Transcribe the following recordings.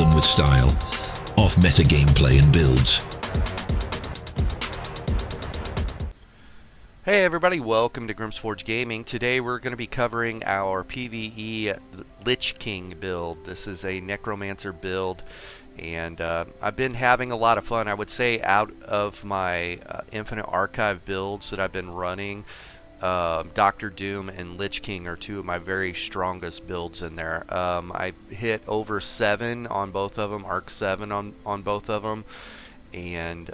along with style, off-meta gameplay and builds. Hey everybody, welcome to Grimsforge Gaming. Today we're going to be covering our PVE Lich King build. This is a Necromancer build, and I've been having a lot of fun. I would say out of my Infinite Archive builds that I've been running, Dr. Doom and Lich King are two of my very strongest builds in there. I hit over 7 on both of them, Arc 7 on both of them. And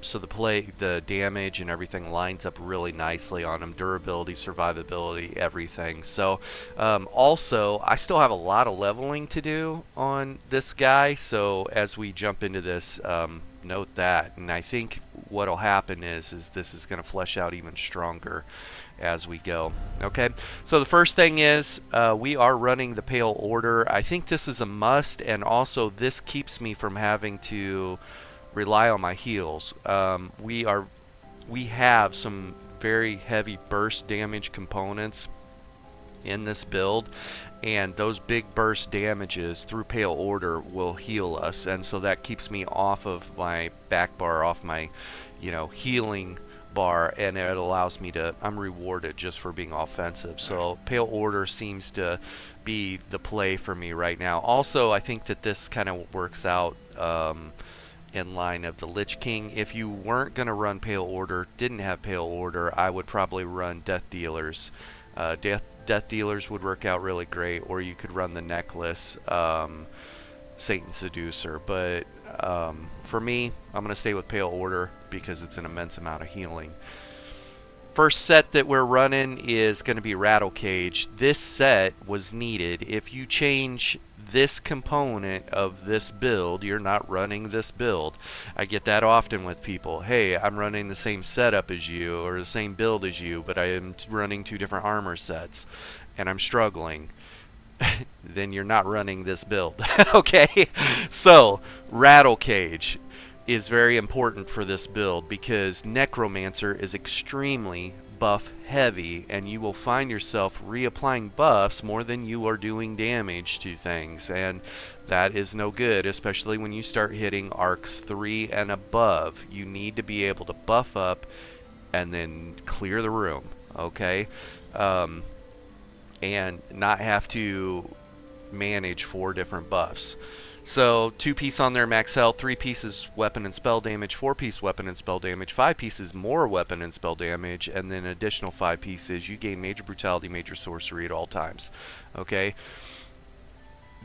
so the damage and everything lines up really nicely on them. Durability, survivability, everything. So also, I still have a lot of leveling to do on this guy. So as we jump into this, note that. And I think what'll happen is this is going to flesh out even stronger as we go. Okay, so the first thing is we are running the Pale Order. I think this is a must, and also this keeps me from having to rely on my heals. We have some very heavy burst damage components in this build, and those big burst damages through Pale Order will heal us, and so that keeps me off of my back bar, off my healing bar, and it allows me to, I'm rewarded just for being offensive. So Pale Order seems to be the play for me right now. Also, I think that this kind of works out in line of the Lich King. If you weren't going to run Pale Order, didn't have Pale Order, I would probably run Death Dealers. Death Dealers would work out really great, or you could run the Necklace, Satan Seducer. But for me, I'm going to stay with Pale Order because it's an immense amount of healing. First set that we're running is going to be Rattle Cage. This set was needed. If you change this component of this build, you're not running this build. I get that often with people. Hey, I'm running the same setup as you, or the same build as you, but I am running 2 different armor sets, and I'm struggling. Then you're not running this build. Okay? So, Rattle Cage is very important for this build because Necromancer is extremely buff heavy, and you will find yourself reapplying buffs more than you are doing damage to things, and that is no good, especially when you start hitting arcs 3 and above. You need to be able to buff up and then clear the room, okay? And not have to manage 4 different buffs. So 2-piece on there, max health, 3 pieces weapon and spell damage, 4-piece weapon and spell damage, 5 pieces more weapon and spell damage, and then additional 5 pieces. You gain major brutality, major sorcery at all times. Okay.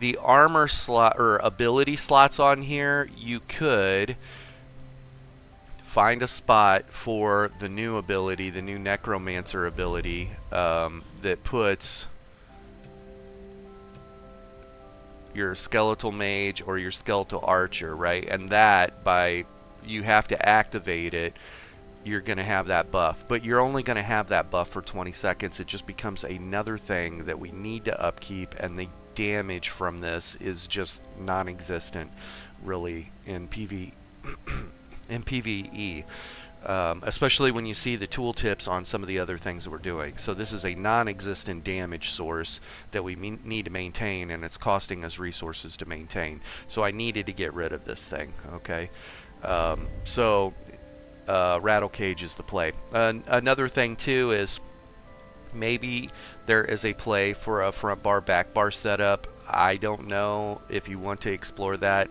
The armor slot or ability slots on here, you could find a spot for the new ability, the new Necromancer ability, that puts your skeletal mage or your skeletal archer, right? And that, by you have to activate it, you're going to have that buff. But you're only going to have that buff for 20 seconds. It just becomes another thing that we need to upkeep, and the damage from this is just non-existent, really, in PvE. Especially when you see the tooltips on some of the other things that we're doing. So this is a non-existent damage source that we need to maintain, and it's costing us resources to maintain. So I needed to get rid of this thing, okay? Rattle Cage is the play. Another thing too is maybe there is a play for a front bar, back bar setup. I don't know if you want to explore that,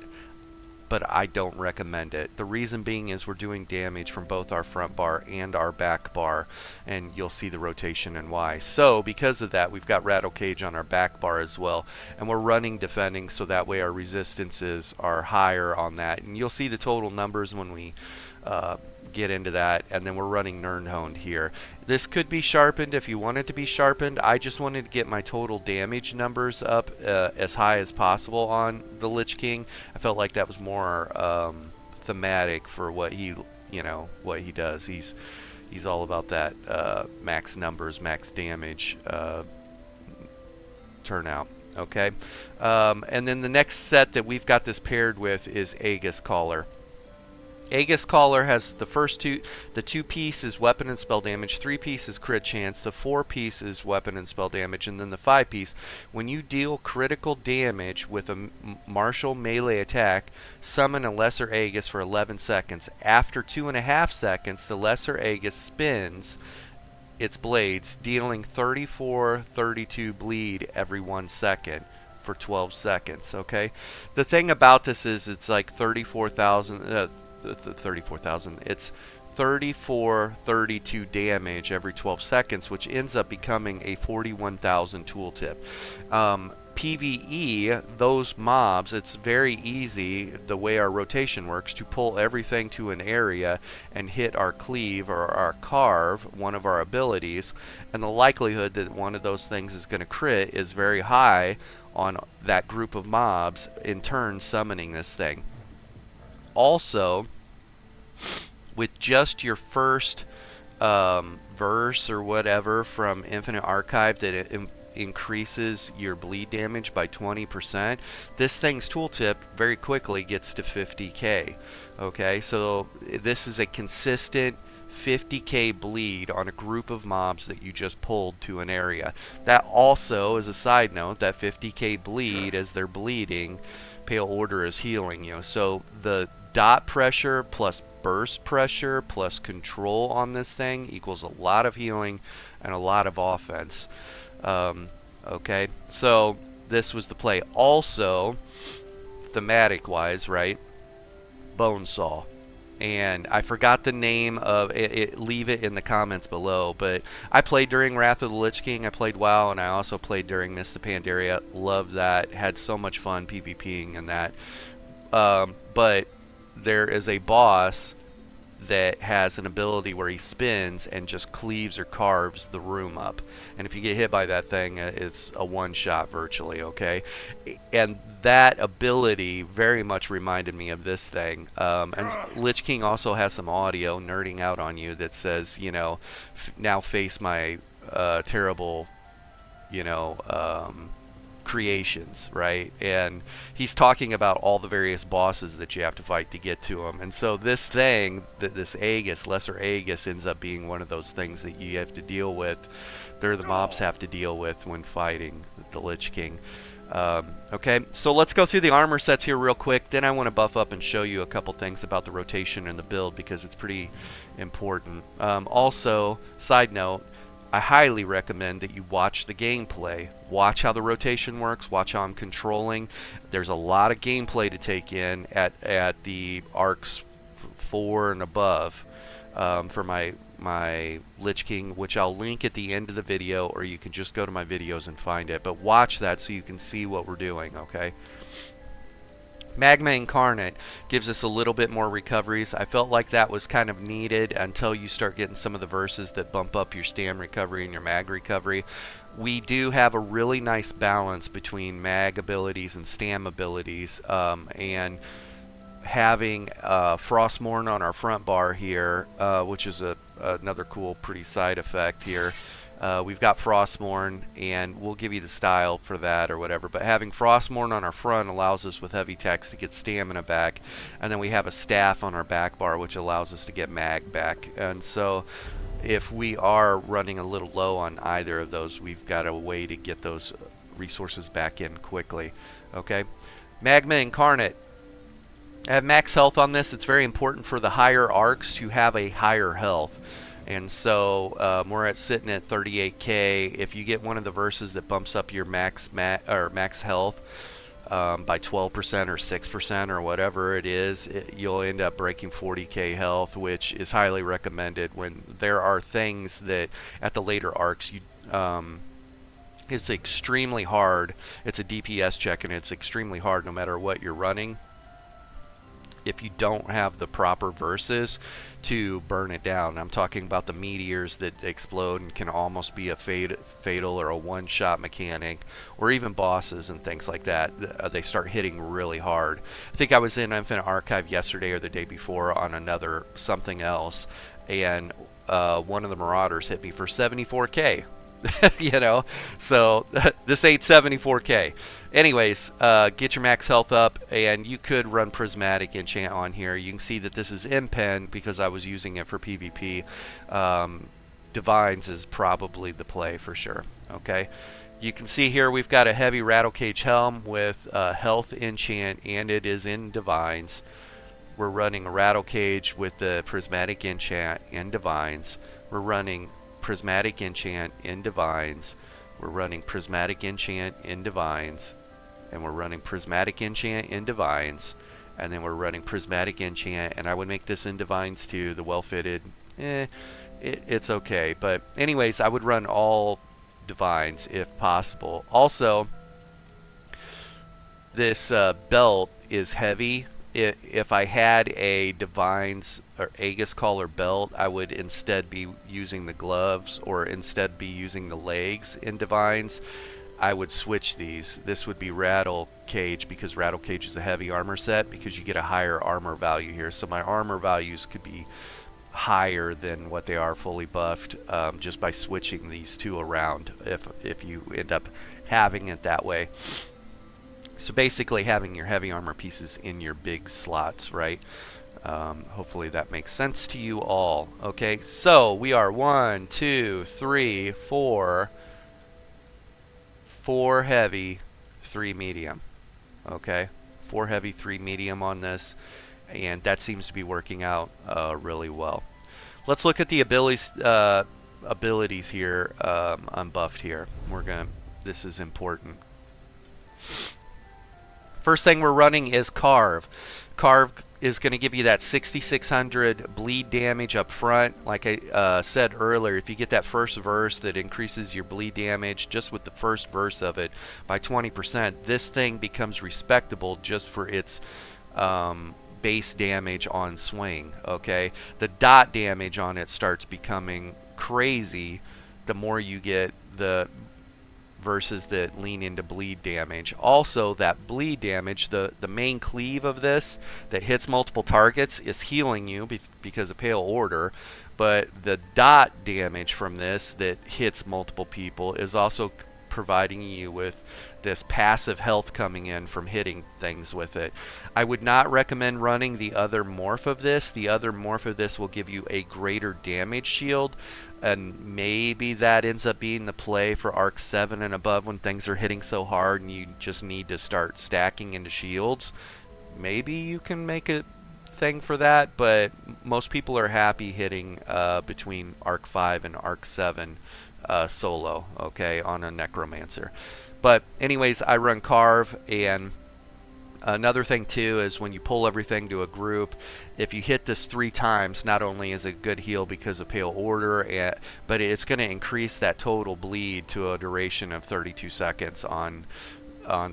but I don't recommend it. The reason being is we're doing damage from both our front bar and our back bar, and you'll see the rotation and why. So because of that, we've got Rattle Cage on our back bar as well, and we're running defending, so that way our resistances are higher on that, and you'll see the total numbers when we get into that. And then we're running Nirnhoned here. This could be sharpened if you want it to be sharpened. I just wanted to get my total damage numbers up as high as possible on the Lich King. I felt like that was more thematic for what he does. He's all about that max numbers, max damage turnout. Okay, and then the next set that we've got this paired with is Aegis Caller. Aegis Caller has the first two, the 2-piece is weapon and spell damage, 3-piece is crit chance, the 4-piece is weapon and spell damage, and then the 5-piece. When you deal critical damage with a martial melee attack, summon a lesser Aegis for 11 seconds. After 2.5 seconds, the lesser Aegis spins its blades, dealing 34-32 bleed every 1 second for 12 seconds. Okay, the thing about this is it's like 34,000. 34,000. It's 32 damage every 12 seconds, which ends up becoming a 41,000 tooltip. PVE, those mobs, it's very easy, the way our rotation works, to pull everything to an area and hit our cleave or our carve, one of our abilities, and the likelihood that one of those things is going to crit is very high on that group of mobs, in turn summoning this thing. Also, with just your first verse or whatever from Infinite Archive that it increases your bleed damage by 20%, this thing's tooltip very quickly gets to 50k. Okay, so this is a consistent 50k bleed on a group of mobs that you just pulled to an area. That also, as a side note, that 50k bleed as they're bleeding, Pale Order is healing you. So the dot pressure plus burst pressure plus control on this thing equals a lot of healing and a lot of offense. Okay, so this was the play. Also, thematic wise, right? Bonesaw. And I forgot the name of it, leave it in the comments below, but I played during Wrath of the Lich King, I played WoW, and I also played during Mist of Pandaria. Loved that, had so much fun PvPing in that. But there is a boss that has an ability where he spins and just cleaves or carves the room up, and if you get hit by that thing, it's a one-shot virtually. Okay, and that ability very much reminded me of this thing. And Lich King also has some audio nerding out on you that says, you know, now face my terrible, you know, creations, right? And he's talking about all the various bosses that you have to fight to get to him. And so this thing, this Aegis, lesser Aegis, ends up being one of those things that you have to deal with. They're the mobs have to deal with when fighting the Lich King. Okay, so let's go through the armor sets here real quick. Then I want to buff up and show you a couple things about the rotation and the build, because it's pretty important. Also, side note, I highly recommend that you watch the gameplay. Watch how the rotation works. Watch how I'm controlling. There's a lot of gameplay to take in at the arcs 4 and above for my Lich King, which I'll link at the end of the video, or you can just go to my videos and find it. But watch that so you can see what we're doing, okay? Magma Incarnate gives us a little bit more recoveries. I felt like that was kind of needed until you start getting some of the verses that bump up your stam recovery and your mag recovery. We do have a really nice balance between mag abilities and stam abilities, and having Frostmourne on our front bar here, which is another cool pretty side effect here. We've got Frostmourne, and we'll give you the style for that or whatever, but having Frostmourne on our front allows us with heavy attacks to get stamina back, and then we have a staff on our back bar which allows us to get mag back. And so if we are running a little low on either of those, we've got a way to get those resources back in quickly. Okay, Magma Incarnate. I have max health on this. It's very important for the higher arcs to have a higher health. And so we're sitting at 38k. If you get one of the verses that bumps up your max health by 12% or 6% or whatever it is, you'll end up breaking 40k health, which is highly recommended when there are things that at the later arcs you it's extremely hard. It's a DPS check, and it's extremely hard no matter what you're running, if you don't have the proper verses to burn it down. I'm talking about the meteors that explode and can almost be a fatal or a one-shot mechanic, or even bosses and things like that. They start hitting really hard. I think I was in Infinite Archive yesterday or the day before on another something else, and one of the Marauders hit me for 74k. You know, so this ain't 74k. Anyways, get your max health up, and you could run prismatic enchant on here. You can see that this is impen because I was using it for PvP. Divines is probably the play for sure. Okay, you can see here we've got a heavy rattle cage helm with health enchant, and it is in divines. We're running a rattle cage with the prismatic enchant and divines. We're running prismatic enchant in divines. We're running prismatic enchant in divines, and we're running prismatic enchant in divines, and then we're running prismatic enchant, and I would make this in divines too. The well fitted, it's okay, but anyways, I would run all divines if possible. Also, this belt is heavy. If I had a divines or Aegis Caller belt, I would instead be using the gloves, or instead be using the legs in divines. I would switch these. This would be rattle cage, because rattle cage is a heavy armor set, because you get a higher armor value here. So my armor values could be higher than what they are fully buffed, just by switching these two around, if you end up having it that way. So basically having your heavy armor pieces in your big slots, right? Hopefully that makes sense to you all. Okay, so we are 1, 2, 3, 4 heavy, 3 medium. Okay, 4 heavy, 3 medium on this, and that seems to be working out really well. Let's look at the abilities here, unbuffed here. This is important. First thing we're running is Carve. Carve is going to give you that 6600 bleed damage up front. Like I said earlier, if you get that first verse that increases your bleed damage just with the first verse of it by 20%, this thing becomes respectable just for its base damage on swing. Okay, the dot damage on it starts becoming crazy the more you get the verses that lean into bleed damage. Also, that bleed damage, the main cleave of this that hits multiple targets, is healing you because of Pale Order, but the dot damage from this that hits multiple people is also providing you with this passive health coming in from hitting things with it. I would not recommend running the other morph of this. The other morph of this will give you a greater damage shield, and maybe that ends up being the play for Arc 7 and above when things are hitting so hard and you just need to start stacking into shields. Maybe you can make a thing for that, but most people are happy hitting between Arc 5 and Arc 7 solo, okay, on a Necromancer. But anyways, I run Carve, and another thing too is when you pull everything to a group, if you hit this 3 times, not only is it a good heal because of Pale Order, but it's going to increase that total bleed to a duration of 32 seconds on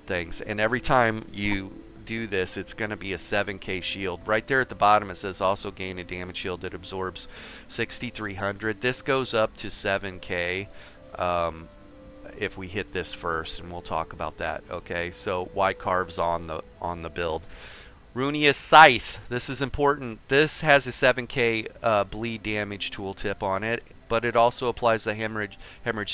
things. And every time you do this, it's going to be a 7k shield. Right there at the bottom it says also gain a damage shield that absorbs 6300. This goes up to 7k if we hit this first, and we'll talk about that. Okay, so why Carve's on the build. Runia's Scythe, this is important. This has a 7k bleed damage tooltip on it, but it also applies the hemorrhage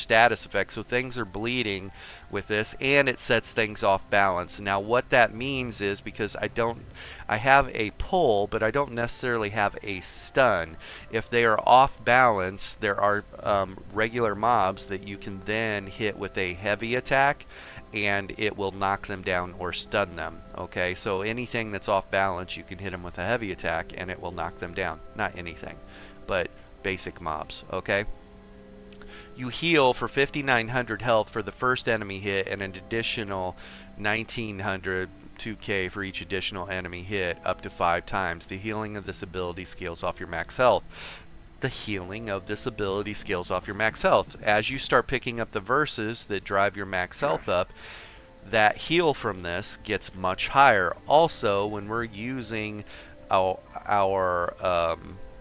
status effect, so things are bleeding with this, and it sets things off balance. Now what that means is, because I have a pull, but I don't necessarily have a stun. If they are off balance, there are regular mobs that you can then hit with a heavy attack, and it will knock them down or stun them. Okay, so anything that's off balance, you can hit them with a heavy attack and it will knock them down. Not anything, but basic mobs. Okay, you heal for 5900 health for the first enemy hit, and an additional 1900 2k for each additional enemy hit up to 5 times. The healing of this ability scales off your max health. The healing of this ability scales off your max health. As you start picking up the verses that drive your max health up, that heal from this gets much higher. Also, when we're using our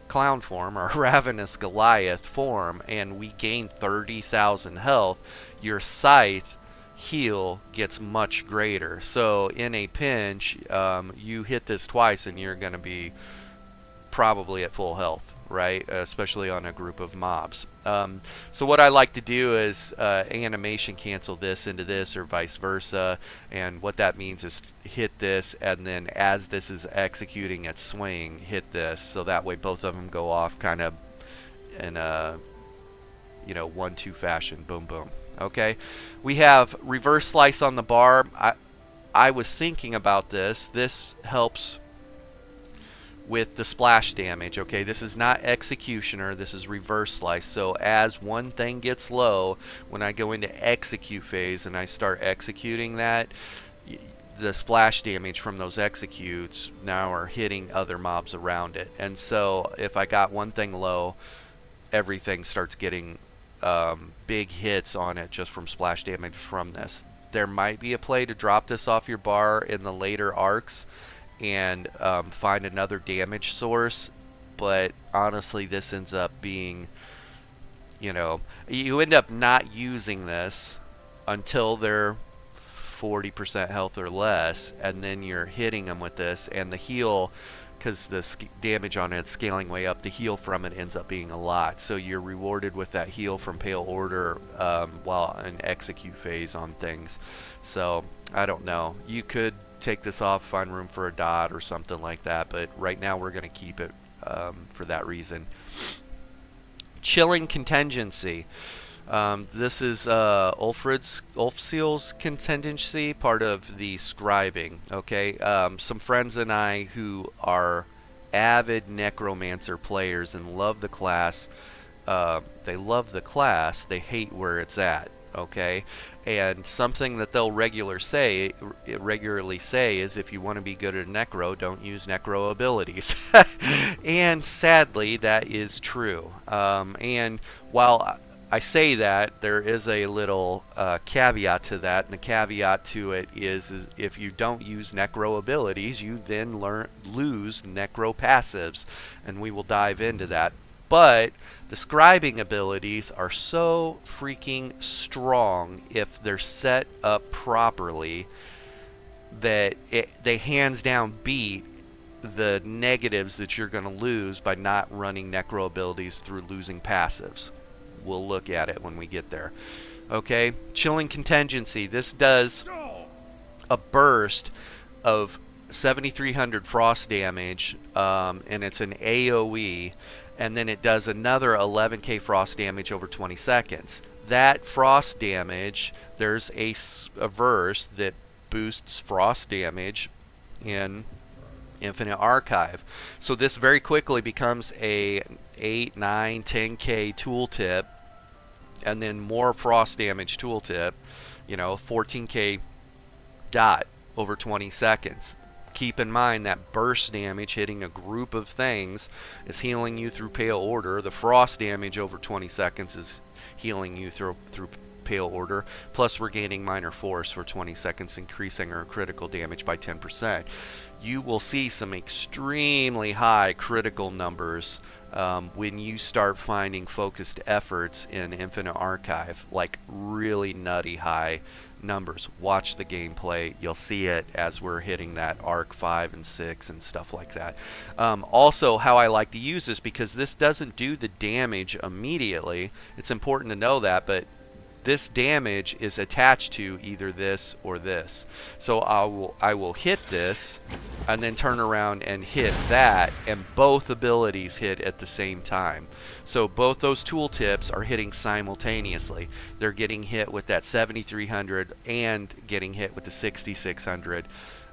clown form, our Ravenous Goliath form, and we gain 30,000 health, your Scythe heal gets much greater. So in a pinch, you hit this twice and you're going to be probably at full health, right? Especially on a group of mobs. So what I like to do is animation cancel this into this or vice versa, and what that means is hit this, and then as this is executing at swing, hit this, so that way both of them go off kind of in a 1-2 fashion. Boom, boom. Okay, we have reverse slice on the bar. I was thinking about this. This helps with the splash damage. Okay, this is not executioner, this is reverse slice. So as one thing gets low, when I go into execute phase and I start executing that, the splash damage from those executes now are hitting other mobs around it. And so if I got one thing low, everything starts getting big hits on it just from splash damage from this. There might be a play to drop this off your bar in the later arcs and find another damage source, but honestly this ends up being, you end up not using this until they're 40% health or less, and then you're hitting them with this, and the heal, because the damage on it scaling way up, the heal from it ends up being a lot, so you're rewarded with that heal from Pale Order while in execute phase on things. So I don't know, you could take this off, find room for a dot or something like that, but right now we're going to keep it for that reason. Chilling contingency. This is Ulfseel's contingency, part of the scribing. Okay, some friends and I who are avid Necromancer players and love the class, they love the class, they hate where it's at. Okay, and something that they'll regularly say is, if you want to be good at Necro, don't use Necro abilities. And sadly that is true. And while I say that, there is a little caveat to that, and the caveat to it is if you don't use Necro abilities, you then lose Necro passives, and we will dive into that. But the scribing abilities are so freaking strong if they're set up properly that they hands down beat the negatives that you're going to lose by not running Necro abilities through losing passives. We'll look at it when we get there. Okay, chilling contingency. This does a burst of 7,300 frost damage, and it's an AoE, and then it does another 11k frost damage over 20 seconds. That frost damage, there's a verse that boosts frost damage in Infinite Archive. So this very quickly becomes a 8, 9, 10k tooltip, and then more frost damage tooltip, 14k dot over 20 seconds. Keep in mind that burst damage hitting a group of things is healing you through Pale Order. The frost damage over 20 seconds is healing you through Pale Order. Plus we're gaining minor force for 20 seconds, increasing our critical damage by 10%. You will see some extremely high critical numbers when you start finding focused efforts in Infinite Archive, like really nutty high numbers. Watch the gameplay, you'll see it as we're hitting that arc 5 and 6 and stuff like that. Also, how I like to use this, because this doesn't do the damage immediately, it's important to know that, but this damage is attached to either this or this. So I will hit this and then turn around and hit that, and both abilities hit at the same time. So both those tooltips are hitting simultaneously. They're getting hit with that 7,300 and getting hit with the 6,600.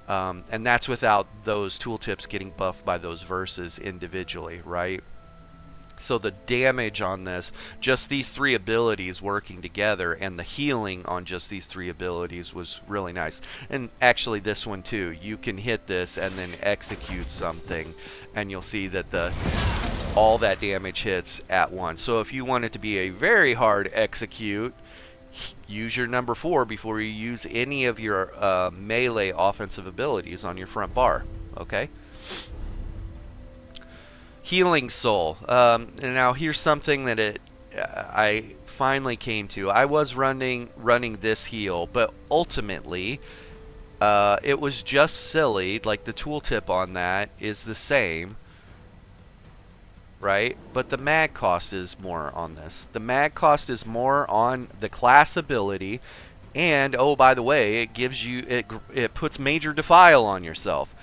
And that's without those tooltips getting buffed by those verses individually, right? So the damage on this, just these three abilities working together, and the healing on just these three abilities was really nice. And actually this one too, you can hit this and then execute something, and you'll see that all that damage hits at once. So if you want it to be a very hard execute, use your number 4 before you use any of your melee offensive abilities on your front bar. Okay? Healing Soul. And now here's something that I finally came to. I was running this heal, but ultimately it was just silly. Like the tooltip on that is the same, right? But the mag cost is more on this. The mag cost is more on the class ability, and oh, by the way, it gives you it puts major defile on yourself.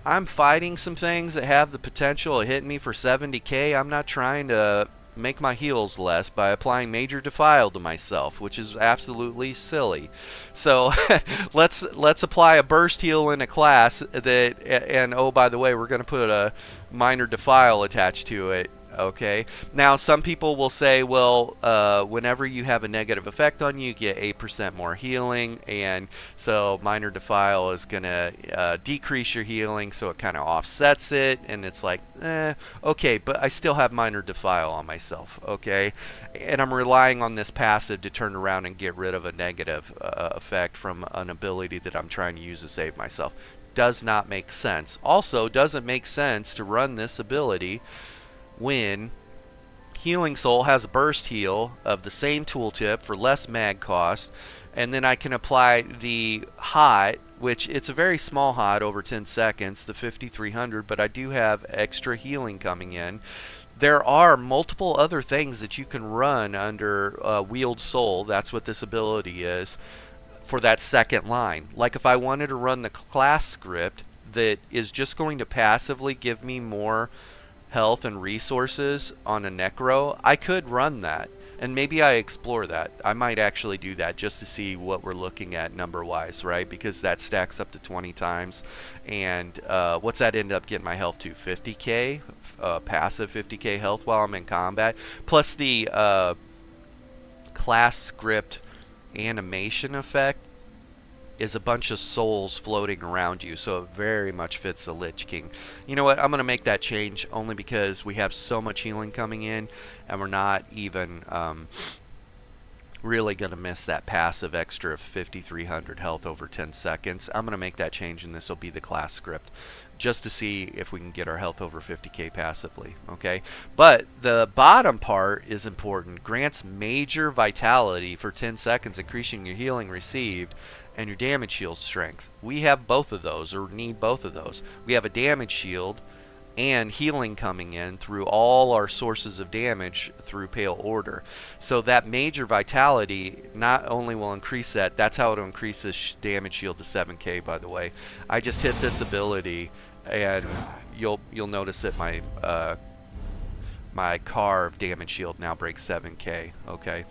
I'm fighting some things that have the potential of hitting me for 70k. I'm not trying to make my heals less by applying major defile to myself, which is absolutely silly. So let's apply a burst heal in a class that, and oh, by the way, we're going to put a minor defile attached to it. Okay. Now, some people will say, well, whenever you have a negative effect on you, you get 8% more healing, and so minor defile is going to decrease your healing, so it kind of offsets it, and it's like, okay, but I still have minor defile on myself, okay? And I'm relying on this passive to turn around and get rid of a negative effect from an ability that I'm trying to use to save myself. Does not make sense. Also, doesn't make sense to run this ability when Healing Soul has a burst heal of the same tooltip for less mag cost, and then I can apply the hot, which it's a very small hot over 10 seconds, the 5300, but I do have extra healing coming in. There are multiple other things that you can run under Wield Soul, that's what this ability is, for that second line. Like if I wanted to run the class script that is just going to passively give me more health and resources on a Necro, I could run that, and maybe I explore that. I might actually do that just to see what we're looking at number wise, right? Because that stacks up to 20 times, and what's that end up getting my health to? 50k passive 50k health while I'm in combat, plus the class script animation effect is a bunch of souls floating around you, so it very much fits the Lich King. You know what, I'm going to make that change only because we have so much healing coming in, and we're not even really going to miss that passive extra of 5300 health over 10 seconds. I'm going to make that change, and this will be the class script, just to see if we can get our health over 50k passively, okay? But the bottom part is important. Grants major vitality for 10 seconds, increasing your healing received and your damage shield strength. We have both of those, or need both of those. We have a damage shield and healing coming in through all our sources of damage through Pale Order. So that major vitality not only will increase that, that's how it'll increase this damage shield to 7k, by the way. I just hit this ability, and you'll notice that my my carved damage shield now breaks 7k, okay?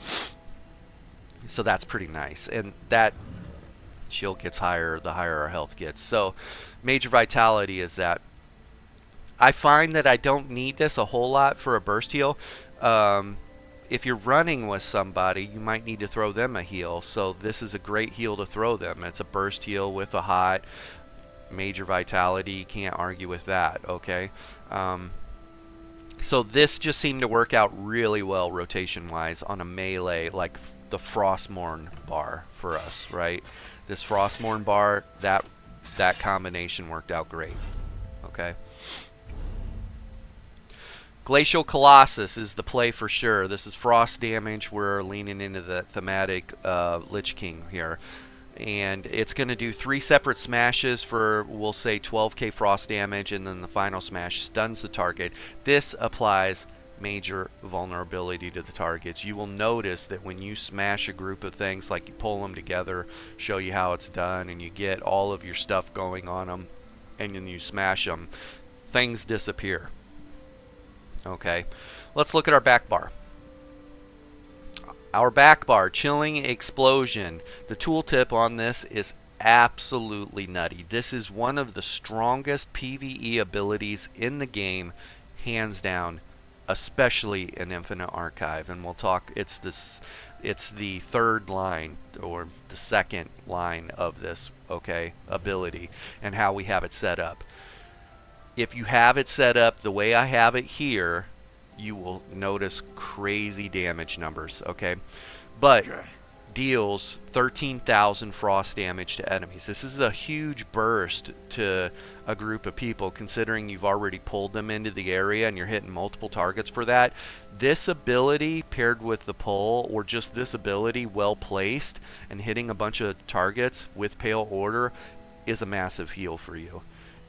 So that's pretty nice, and that shield gets higher the higher our health gets. So major vitality is that. I find that I don't need this a whole lot for a burst heal. If you're running with somebody, you might need to throw them a heal, so this is a great heal to throw them. It's a burst heal with a hot major vitality. You can't argue with that, okay? So this just seemed to work out really well rotation wise on a melee, like the Frostmourne bar for us, right? This Frostmourne bar, that combination worked out great, okay? Glacial Colossus is the play for sure. This is frost damage. We're leaning into the thematic Lich King here. And it's going to do 3 separate smashes for, we'll say, 12k frost damage, and then the final smash stuns the target. This applies major vulnerability to the targets. You will notice that when you smash a group of things, like you pull them together, show you how it's done, and you get all of your stuff going on them, and then you smash them, things disappear. Okay, let's look at our back bar. Our back bar, Chilling Explosion. The tooltip on this is absolutely nutty. This is one of the strongest PVE abilities in the game, hands down, especially in Infinite Archive. And we'll talk, it's the third line, or the second line of this, okay, ability, and how we have it set up. If you have it set up the way I have it here, you will notice crazy damage numbers, okay? But deals 13,000 frost damage to enemies. This is a huge burst to a group of people, considering you've already pulled them into the area and you're hitting multiple targets for that. This ability paired with the pull, or just this ability well placed and hitting a bunch of targets with Pale Order, is a massive heal for you.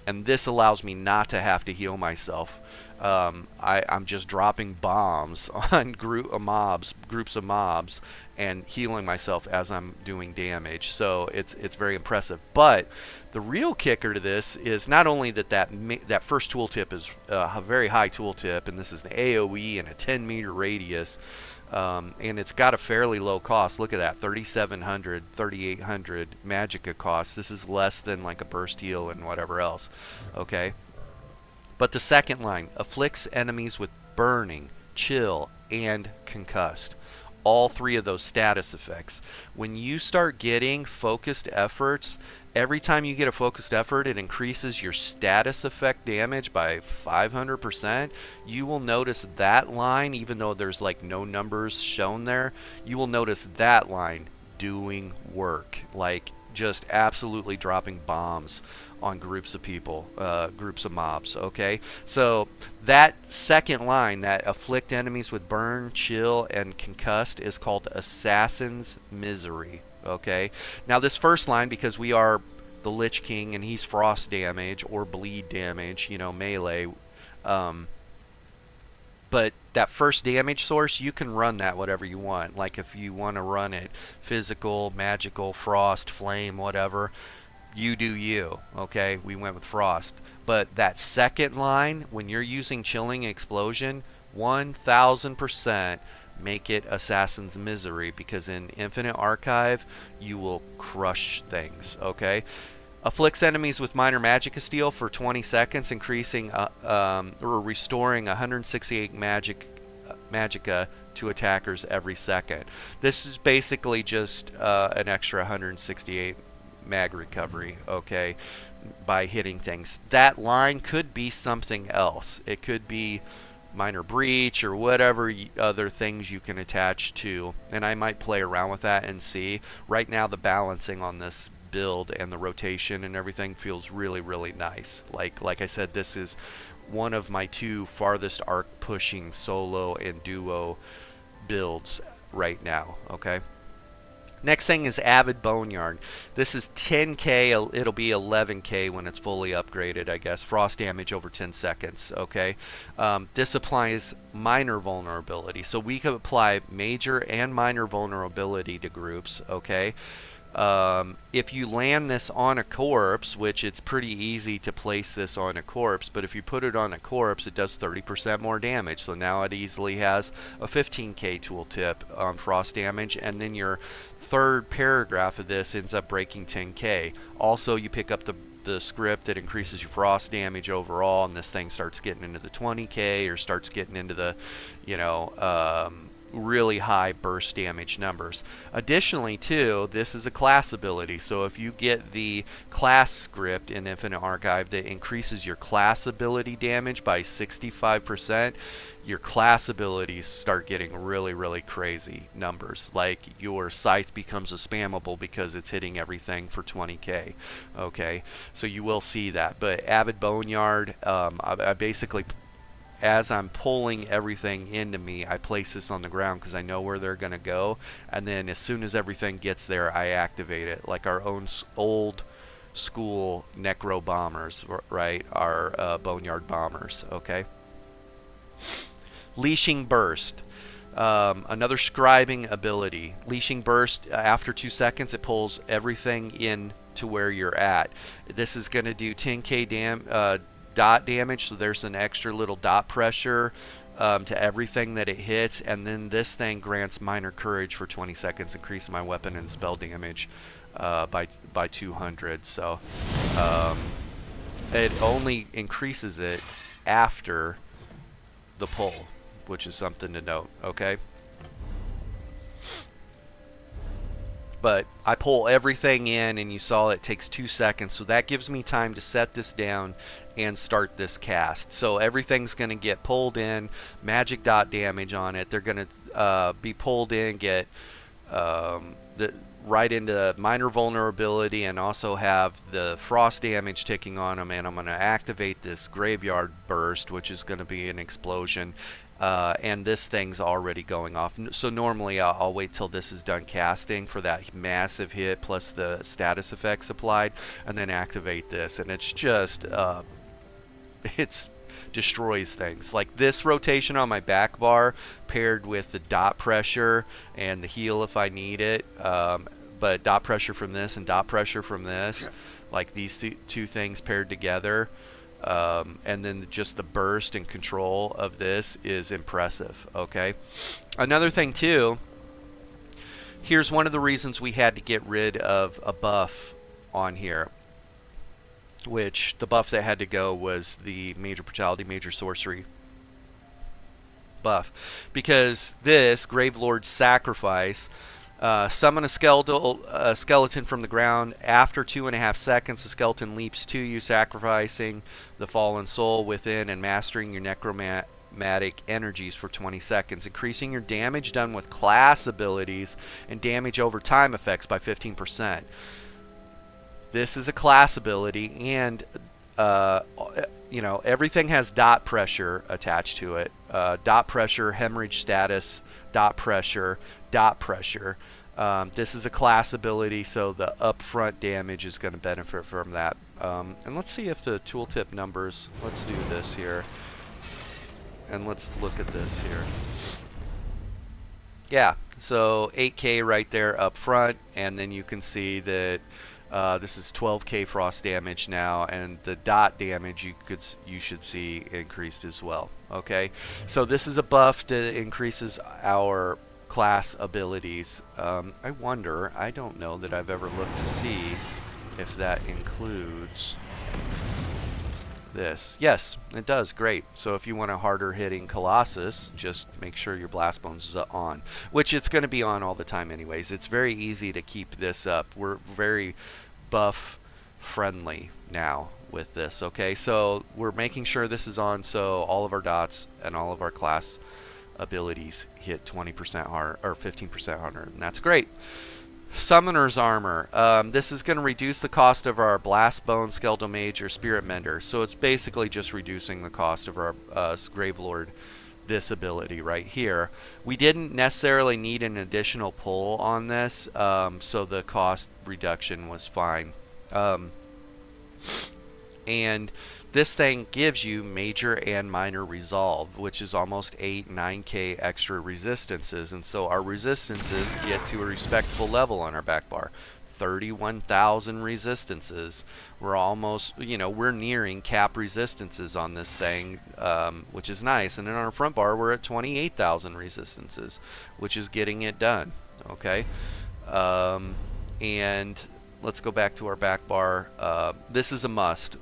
And this allows me not to have to heal myself. I'm just dropping bombs on groups of mobs, and healing myself as I'm doing damage. So it's very impressive. But the real kicker to this is not only that first tooltip is a very high tooltip, and this is an AOE and a 10-meter radius. And it's got a fairly low cost. Look at that, 3,700, 3,800 magicka cost. This is less than like a burst heal and whatever else. Okay. But the second line afflicts enemies with burning, chill, and concussed. All three of those status effects. When you start getting focused efforts, every time you get a focused effort, it increases your status effect damage by 500%. You will notice that line, even though there's like no numbers shown there, you will notice that line doing work. Like just absolutely dropping bombs on groups of people, groups of mobs. Okay, so that second line, that afflict enemies with burn, chill, and concussed, is called Assassin's Misery. Okay, now this first line, because we are the Lich King and he's frost damage or bleed damage, you know, melee. But that first damage source, you can run that whatever you want. Like if you want to run it physical, magical, frost, flame, whatever, you do you. Okay, we went with frost. But that second line, when you're using chilling explosion, 1000% make it Assassin's Misery, because in Infinite Archive you will crush things. Okay, afflicts enemies with minor magicka steal for 20 seconds, increasing or restoring 168 magicka to attackers every second. This is basically just an extra 168 mag recovery, okay, by hitting things. That line could be something else. It could be minor breach or whatever other things you can attach to, and I might play around with that and see. Right now the balancing on this build and the rotation and everything feels really, really nice. Like I said, this is one of my two farthest arc pushing solo and duo builds right now. Okay, next thing is Avid Boneyard. This is 10k, it'll be 11k when it's fully upgraded, I guess. Frost damage over 10 seconds, okay? This applies minor vulnerability. So we could apply major and minor vulnerability to groups, okay? If you land this on a corpse, which it's pretty easy to place this on a corpse, but if you put it on a corpse, it does 30% more damage. So now it easily has a 15k tooltip on frost damage, and then your third paragraph of this ends up breaking 10k. Also, you pick up the script that increases your frost damage overall, and this thing starts getting into the 20k, or starts getting into the, you know, really high burst damage numbers. Additionally, too, this is a class ability, so if you get the class script in Infinite Archive that increases your class ability damage by 65%, your class abilities start getting really, really crazy numbers. Like your scythe becomes a spammable because it's hitting everything for 20k. Okay, so you will see that. But Avid Boneyard, I basically, as I'm pulling everything into me, I place this on the ground because I know where they're going to go, and then as soon as everything gets there, I activate it, like our own old school Necro bombers, right? Our Boneyard bombers, okay? Leashing Burst, another scribing ability. Leashing Burst, after 2 seconds, it pulls everything in to where you're at. This is going to do 10k dot damage, so there's an extra little dot pressure to everything that it hits, and then this thing grants minor courage for 20 seconds, increasing my weapon and spell damage by 200. So it only increases it after the pull, which is something to note. Okay, but I pull everything in, and you saw it takes 2 seconds, so that gives me time to set this down and start this cast. So everything's going to get pulled in, magic dot damage on it. They're going to be pulled in, get right into minor vulnerability, and also have the frost damage ticking on them, and I'm going to activate this graveyard burst, which is going to be an explosion. And this thing's already going off. So normally I'll wait till this is done casting for that massive hit plus the status effects applied, and then activate this. And it's just, it's destroys things. Like this rotation on my back bar paired with the dot pressure and the heal if I need it, but dot pressure from this and dot pressure from this, like these two things paired together, and then just the burst and control of this is impressive. Okay, another thing too, here's one of the reasons we had to get rid of a buff on here, which the buff that had to go was the major brutality, major sorcery buff, because this Gravelord's Sacrifice, summon a skeleton from the ground. After 2.5 seconds, the skeleton leaps to you, sacrificing the fallen soul within and mastering your necromantic energies for 20 seconds, increasing your damage done with class abilities and damage over time effects by 15%. This is a class ability, and you know, everything has dot pressure attached to it. Dot pressure, hemorrhage status, dot pressure, dot pressure. This is a class ability, so the upfront damage is going to benefit from that. And let's see if the tooltip numbers, let's do this here. And let's look at this here. Yeah, so 8k right there up front, and then you can see that this is 12k frost damage now, and the dot damage you should see increased as well. Okay, so this is a buff that increases our class abilities. I wonder, I don't know that I've ever looked to see if that includes this. Yes, it does. Great. So if you want a harder hitting Colossus, just make sure your Blast Bones is on, which it's going to be on all the time anyways. It's very easy to keep this up. We're very buff friendly now with this. Okay, so we're making sure this is on, so all of our dots and all of our class abilities hit 20% harder or 15% harder, and that's great. Summoner's Armor. This is going to reduce the cost of our Blast Bone, Skeletal Mage, or Spirit Mender. So it's basically just reducing the cost of our Gravelord, this ability right here. We didn't necessarily need an additional pull on this, so the cost reduction was fine. And this thing gives you major and minor resolve, which is almost 9k extra resistances, and so our resistances get to a respectable level on our back bar. 31,000 resistances. We're almost, you know, we're nearing cap resistances on this thing, which is nice. And then on our front bar, we're at 28,000 resistances, which is getting it done. Okay, and let's go back to our back bar. This is a must.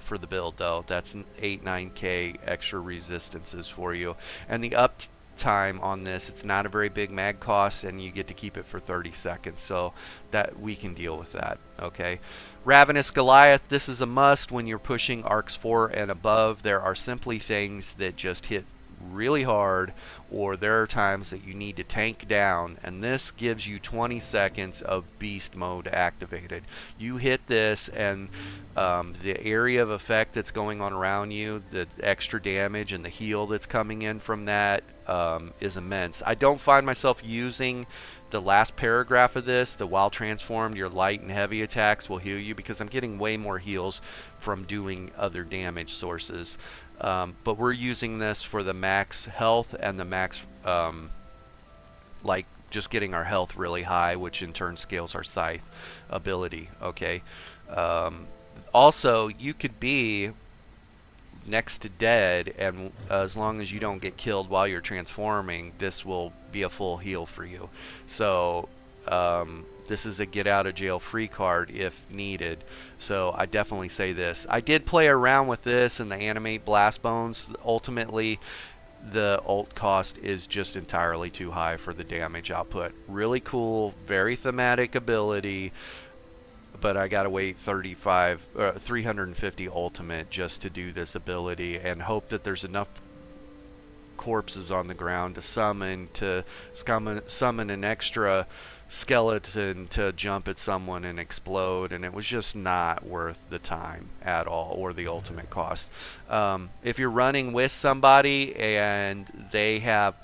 For the build though, that's 9k extra resistances for you, and the uptime on this, it's not a very big mag cost, and you get to keep it for 30 seconds, so that we can deal with that. Okay, Ravenous Goliath, this is a must when you're pushing arcs 4 and above. There are simply things that just hit really hard, or there are times that you need to tank down, and this gives you 20 seconds of beast mode activated. You hit this, and the area of effect that's going on around you, the extra damage and the heal that's coming in from that is immense. I don't find myself using the last paragraph of this, the while transformed, your light and heavy attacks will heal you, because I'm getting way more heals from doing other damage sources. But we're using this for the max health and the max, like just getting our health really high, which in turn scales our scythe ability. Okay. Also, you could be next to dead, and as long as you don't get killed while you're transforming, this will be a full heal for you. So this is a get out of jail free card if needed, so I definitely say this. I did play around with this and the animate Blast Bones. Ultimately, the ult cost is just entirely too high for the damage output. Really cool, very thematic ability, but I gotta wait 350 ultimate just to do this ability, and hope that there's enough corpses on the ground to summon an extra skeleton to jump at someone and explode, and it was just not worth the time at all, or the ultimate cost. If you're running with somebody and they have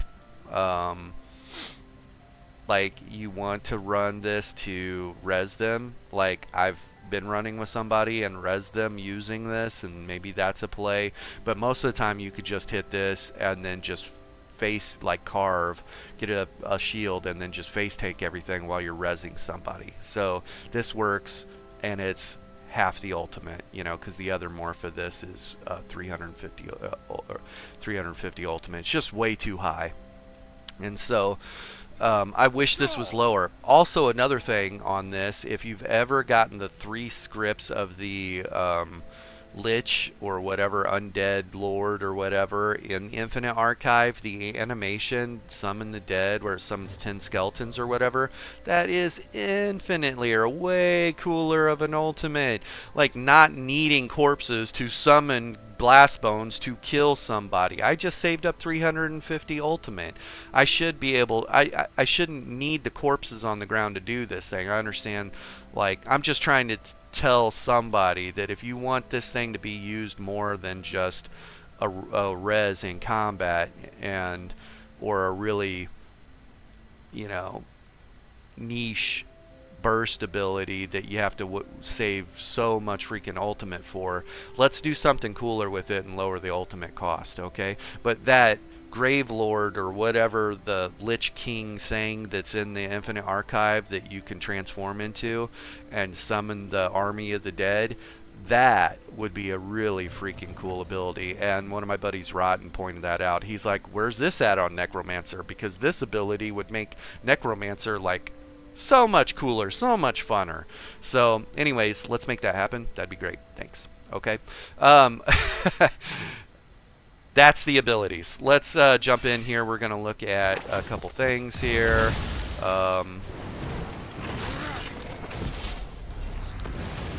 like, you want to run this to res them, like I've been running with somebody and res them using this, and maybe that's a play. But most of the time you could just hit this and then just face, like carve, get a shield, and then just face tank everything while you're resing somebody. So this works, and it's half the ultimate, you know, because the other morph of this is 350 ultimate. It's just way too high. And so I wish this was lower. Also, another thing on this, if you've ever gotten the 3 scripts of the Lich or whatever, Undead Lord or whatever, in Infinite Archive, the animation, Summon the Dead, where it summons 10 skeletons or whatever, that is infinitely or way cooler of an ultimate. Like, not needing corpses to summon blast bones to kill somebody. I just saved up 350 ultimate. I should be able, I shouldn't need the corpses on the ground to do this thing. I understand, like, I'm just trying to tell somebody that if you want this thing to be used more than just a res in combat, and or a really, you know, niche burst ability that you have to save so much freaking ultimate for, let's do something cooler with it and lower the ultimate cost, okay? But that Grave Lord or whatever, the Lich King thing that's in the Infinite Archive that you can transform into and summon the army of the dead, that would be a really freaking cool ability. And one of my buddies, Rotten, pointed that out. He's like, where's this at on Necromancer? Because this ability would make Necromancer like so much cooler, so much funner. So anyways, let's make that happen. That'd be great. Thanks. Okay. That's the abilities. Let's jump in here. We're going to look at a couple things here. All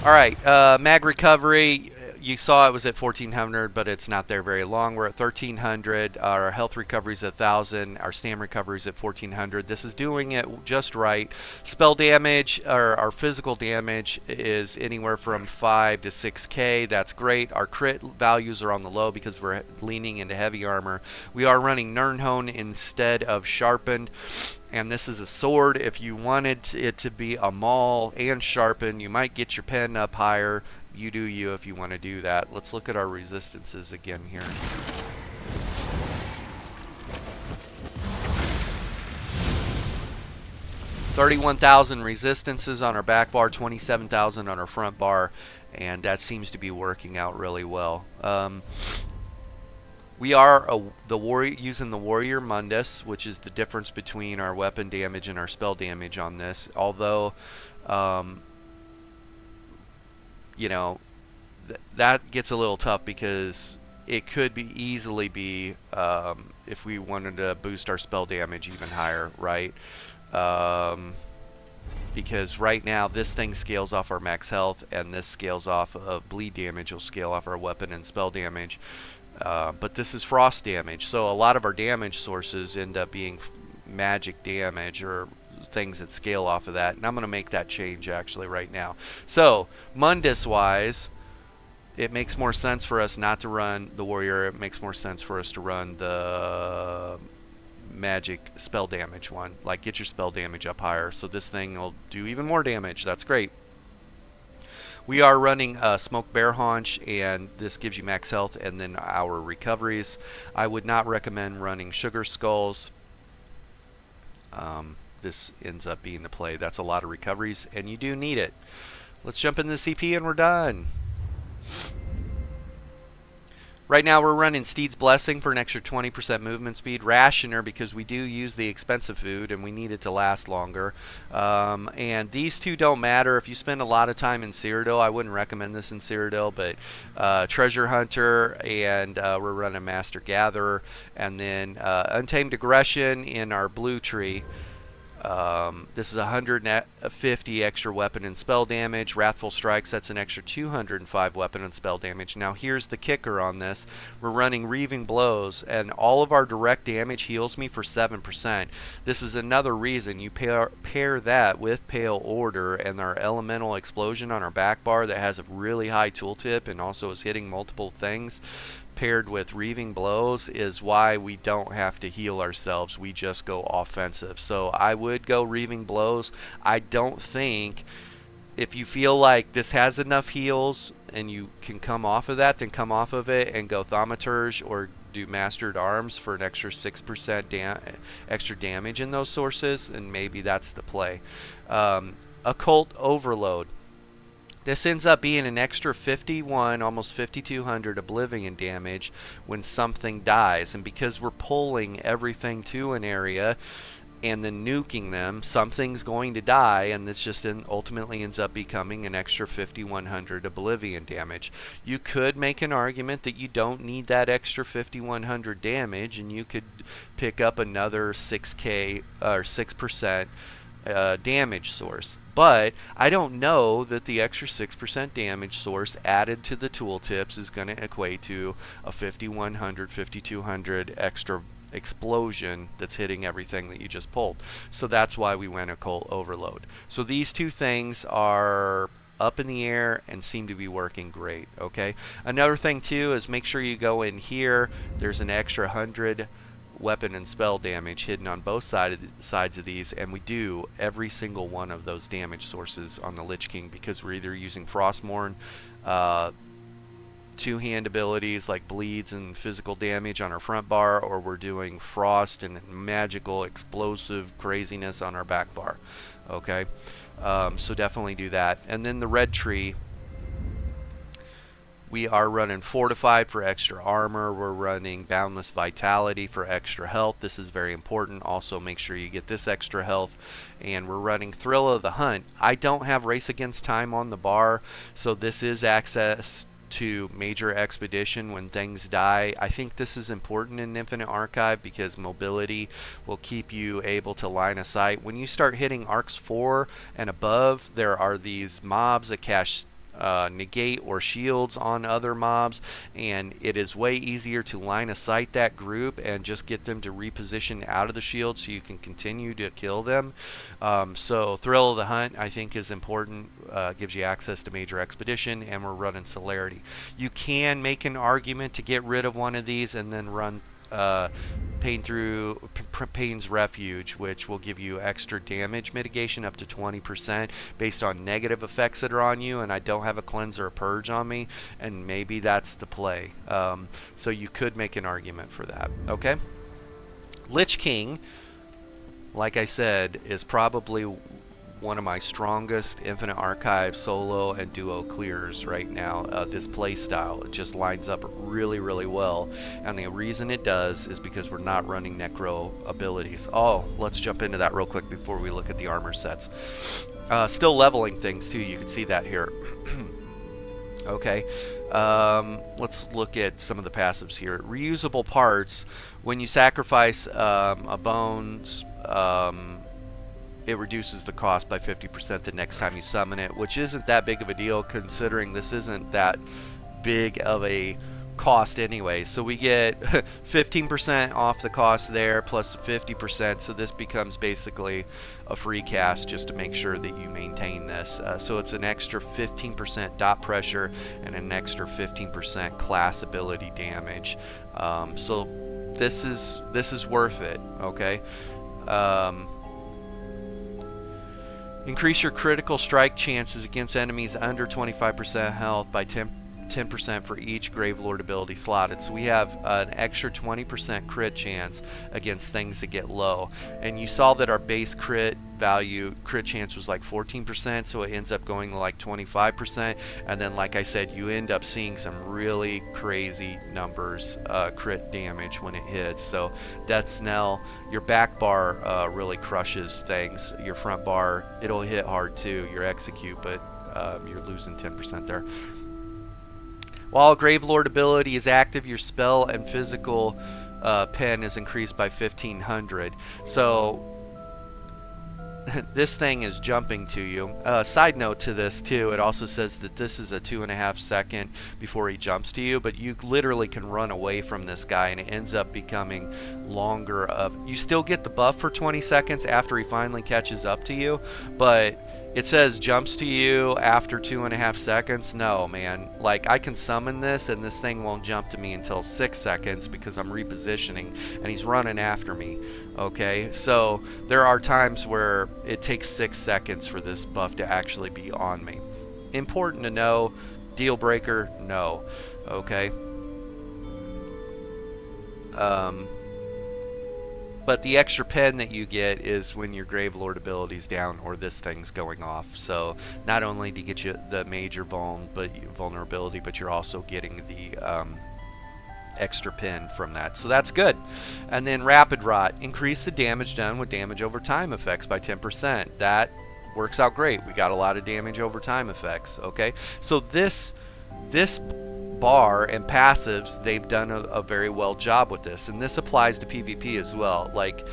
right, mag recovery. You saw it was at 1400, but it's not there very long. We're at 1300. Our health recovery is at 1000. Our stam recovery is at 1400. This is doing it just right. Spell damage, or our physical damage, is anywhere from 5 to 6k. That's great. Our crit values are on the low because we're leaning into heavy armor. We are running Nirnhone instead of sharpened. And this is a sword. If you wanted it to be a maul and sharpened, you might get your pen up higher. You do you if you want to do that. Let's look at our resistances again here. $31,000 resistances on our back bar, 27,000 on our front bar, and that seems to be working out really well. We are using the Warrior Mundus, which is the difference between our weapon damage and our spell damage on this. Although, you know, that gets a little tough because it could be easily be if we wanted to boost our spell damage even higher, right? Because right now this thing scales off our max health, and this scales off of bleed damage. Will scale off our weapon and spell damage. But this is frost damage, so a lot of our damage sources end up being magic damage or things that scale off of that, and I'm going to make that change actually right now. So Mundus wise, it makes more sense for us not to run the warrior. It makes more sense for us to run the magic spell damage one. Like, get your spell damage up higher, so this thing will do even more damage. That's great. We are running Smoke Bear Haunch, and this gives you max health and then our recoveries. I would not recommend running Sugar Skulls. This ends up being the play. That's a lot of recoveries, and you do need it. Let's jump into the CP, and we're done. Right now we're running Steed's Blessing for an extra 20% movement speed. Rationer, because we do use the expensive food and we need it to last longer. And these two don't matter. If you spend a lot of time in Cyrodiil, I wouldn't recommend this in Cyrodiil, but Treasure Hunter, and we're running Master Gatherer. And then Untamed Aggression in our blue tree. This is 150 extra weapon and spell damage. Wrathful Strikes, that's an extra 205 weapon and spell damage. Now here's the kicker on this. We're running Reaving Blows, and all of our direct damage heals me for 7%. This is another reason you pair that with Pale Order and our Elemental Explosion on our back bar that has a really high tooltip and also is hitting multiple things. Paired with Reaving Blows is why we don't have to heal ourselves. We just go offensive. So I would go Reaving Blows. I don't think If you feel like this has enough heals and you can come off of that, then come off of it and go Thaumaturge or do Mastered Arms for an extra 6% extra damage in those sources, and maybe that's the play. Occult Overload. This ends up being an extra 51, almost 5,200 Oblivion damage when something dies. And because we're pulling everything to an area and then nuking them, something's going to die, and this just ultimately ends up becoming an extra 5,100 Oblivion damage. You could make an argument that you don't need that extra 5,100 damage, and you could pick up another 6k or 6% damage source. But I don't know that the extra 6% damage source added to the tooltips is going to equate to a 5,100, 5,200 extra explosion that's hitting everything that you just pulled. So that's why we went Occult Overload. So these two things are up in the air and seem to be working great. Okay. Another thing too is make sure you go in here. There's an extra 100 weapon and spell damage hidden on both sides of these, and we do every single one of those damage sources on the Lich King because we're either using Frostmourne, two-hand abilities like bleeds and physical damage on our front bar, or we're doing frost and magical explosive craziness on our back bar. Okay, so definitely do that. And then the red tree, we are running Fortified for extra armor. We're running Boundless Vitality for extra health. This is very important. Also, make sure you get this extra health. And we're running Thrill of the Hunt. I don't have Race Against Time on the bar, so this is access to Major Expedition when things die. I think this is important in Infinite Archive because mobility will keep you able to line of sight. When you start hitting Arcs 4 and above, there are these mobs that cast negate or shields on other mobs, and it is way easier to line of sight that group and just get them to reposition out of the shield so you can continue to kill them. So Thrill of the Hunt I think is important, gives you access to Major Expedition, and we're running Celerity. You can make an argument to get rid of one of these and then run Pain's Refuge, which will give you extra damage mitigation up to 20% based on negative effects that are on you, and I don't have a cleanse or a purge on me, and maybe that's the play. So you could make an argument for that. Okay, Lich King, like I said, is probably one of my strongest Infinite Archive solo and duo clears right now. This play style, it just lines up really, really well, and the reason it does is because we're not running necro abilities. Oh, let's jump into that real quick before we look at the armor sets. Still leveling things too, you can see that here. Okay, let's look at some of the passives here. Reusable parts. When you sacrifice a bones, it reduces the cost by 50% the next time you summon it, which isn't that big of a deal considering this isn't that big of a cost anyway. So we get 15% off the cost there plus 50%, so this becomes basically a free cast just to make sure that you maintain this. So it's an extra 15% dot pressure and an extra 15% class ability damage. So this is worth it. Okay. Increase your critical strike chances against enemies under 25% health by 10% for each Gravelord ability slotted. So we have an extra 20% crit chance against things that get low. And you saw that our base crit chance was like 14%, so it ends up going like 25%. And then, like I said, you end up seeing some really crazy numbers, crit damage when it hits. So Death Snell, your back bar really crushes things. Your front bar, it'll hit hard too, your execute, but you're losing 10% there. While Gravelord ability is active, your spell and physical pen is increased by 1500. So this thing is jumping to you. Side note to this too, it also says that this is a 2.5 second before he jumps to you, but you literally can run away from this guy and it ends up becoming longer. You still get the buff for 20 seconds after he finally catches up to you, but It says jumps to you after 2.5 seconds. No, man. Like, I can summon this and this thing won't jump to me until 6 seconds because I'm repositioning and he's running after me. Okay, so there are times where it takes 6 seconds for this buff to actually be on me. Important to know. Deal breaker, no. Okay. But the extra pen that you get is when your Gravelord ability's down or this thing's going off. So not only do you get you the major vulnerability, but you're also getting the extra pen from that. So that's good. And then Rapid Rot. Increase the damage done with damage over time effects by 10%. That works out great. We got a lot of damage over time effects. Okay. So this bar and passives, they've done a very well job with this, and this applies to PvP as well. Like,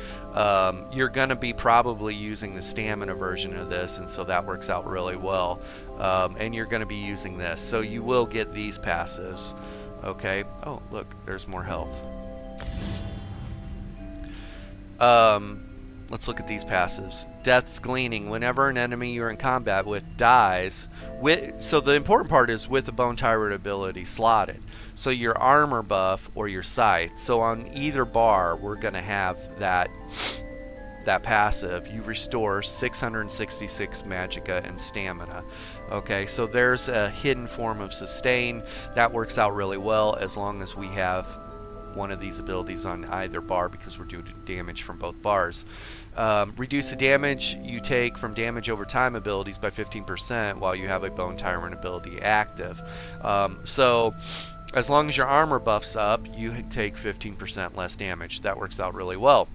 you're gonna be probably using the stamina version of this, and so that works out really well. And you're gonna be using this, so you will get these passives. Okay. Oh, look, there's more health. Let's look at these passives. Death's Gleaning. Whenever an enemy you're in combat with dies, so the important part is with the Bone Tyrant ability slotted. So your armor buff or your scythe. So on either bar, we're going to have that passive. You restore 666 magicka and stamina. Okay, so there's a hidden form of sustain. That works out really well as long as we have one of these abilities on either bar because we're doing damage from both bars. Reduce the damage you take from damage over time abilities by 15% while you have a Bone Tyrant ability active. So as long as your armor buffs up, you take 15% less damage. That works out really well.